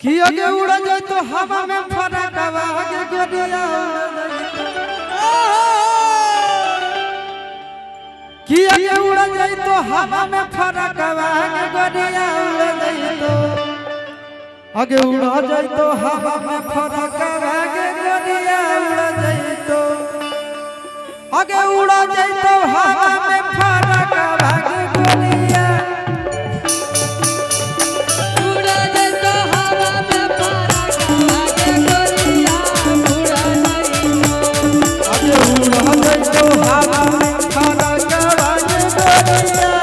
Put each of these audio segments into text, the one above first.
कि आगे उड़ जाए तो हवा में फरक आगे गोरिया कि आगे उड़ जाए तो हवा में फरक आगे गोरिया उड़ जाए तो आगे उड़ जाए तो हवा में फरक आगे गोरिया उड़ जाए तो आगे उड़ जाए तो हवा में फरक आगे गोरिया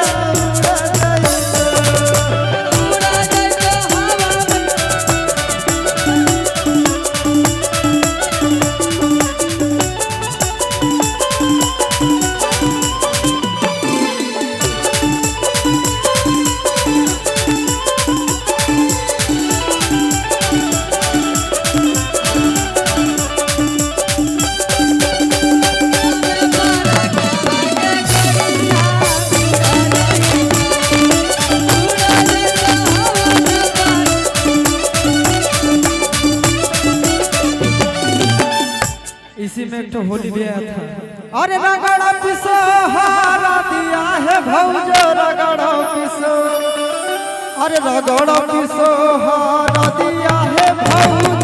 इसी में तो होली भी आया था। अरे रगड़ा पिसो हारा दिया है भौजो रगड़ा पिसो अरे रगड़ा पिसो हारा दिया है भौजो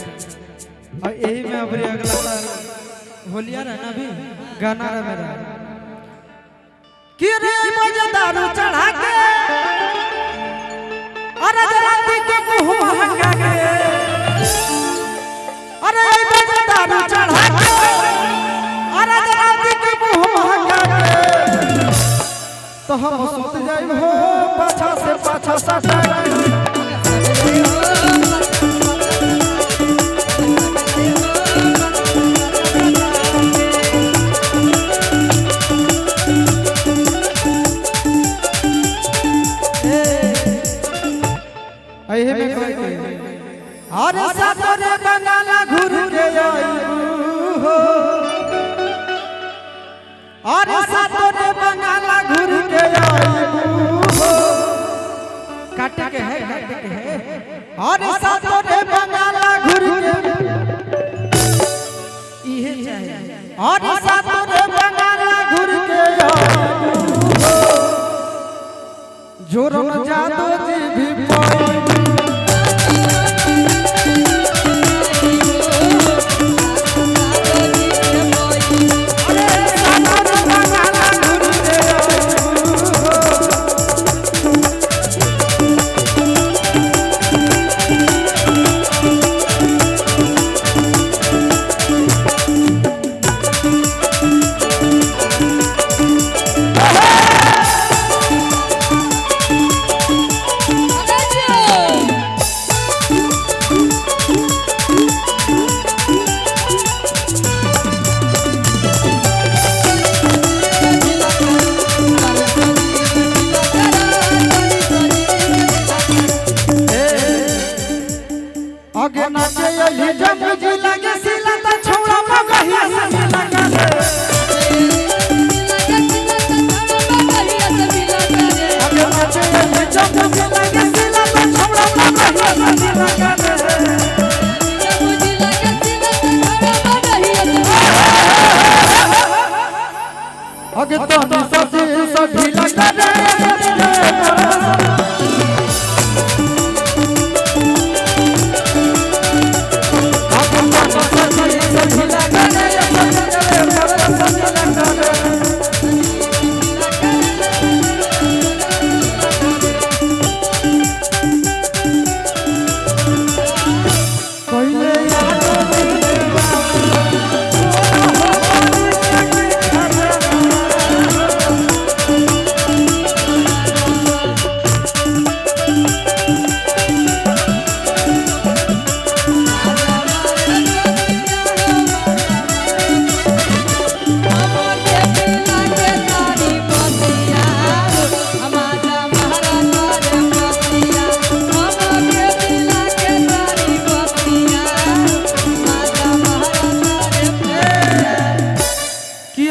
यही में अबरी अगला होलिया रहना भी गाना रहा मेरा कि रे मजा दारू चढ़ा के अरे राती के मुंह हंगा के अरे मजा दारू चढ़ा के अरे राती के मुंह हंगा के तो हम सुत जाई हो पाछा से पाछा सटा अरे सातरे बंगाला घुर के आईबू हो अरे सातरे बंगाला घुर के आईबू हो काटे के है अरे सातरे बंगाला घुर के इहे चाहिए अरे सातरे बंगाला घुर के आईबू हो जोरम जादू जी भी आगे नाचे ये जब मुझे लगे सिला तो छोड़ा मगहिया से लगा दे आगे नाचे ये जब मुझे लगे सिला तो छोड़ा मगहिया से लगा दे आगे तो सभी लगा दे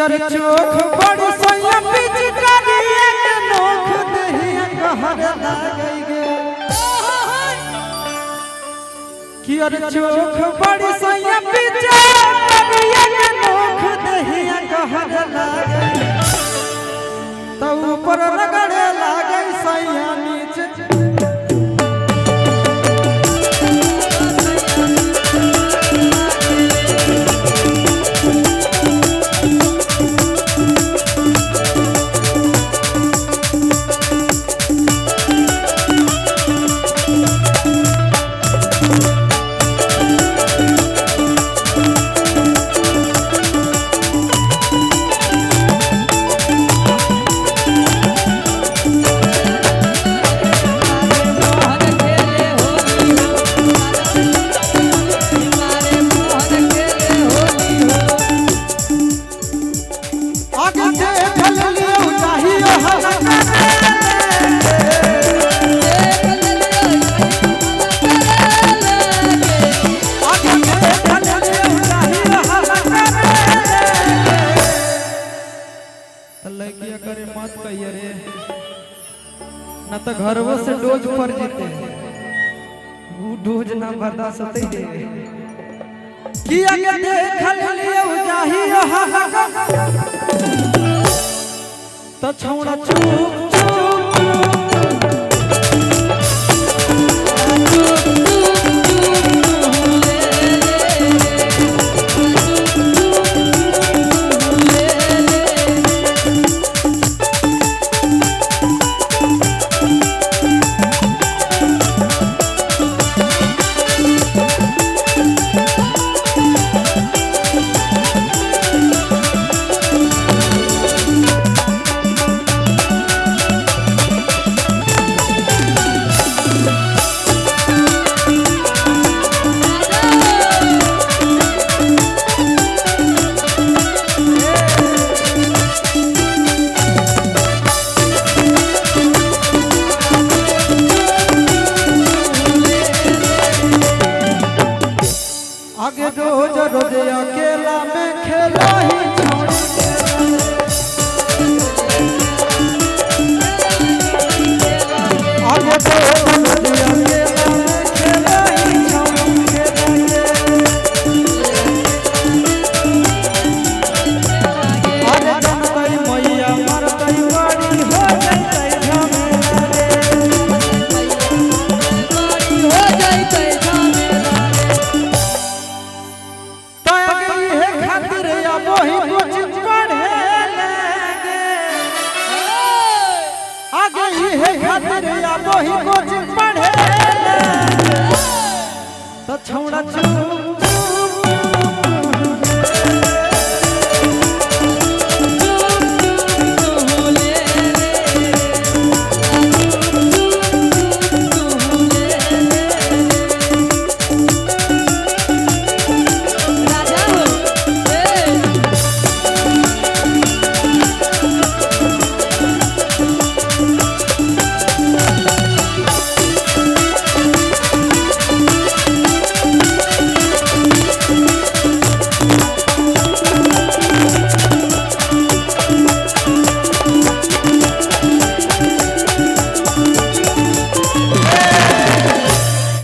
अरे चोख बड़ी सैया पिचकारिया के नोख दहिया कहर लागई गे कि अरे चोख बड़ी सैया पिचकारिया के नोख दहिया कहर लागई तो ऊपर रगड़े लागई सैया नीचे न तो घरवो से डोज पर जीते वो डोज ना बर्दाश्त होते है कि अगर देखल लियो जाही तो छौड़ा चुप आगे रोज रोज अकेला में खेला ही आगे रोज रोज अकेला में खेला ही आगे जनतई मैया मरतई बड़ी हो जैतई झमेला खातिर या वही कुछ पढ़े तो छौड़ा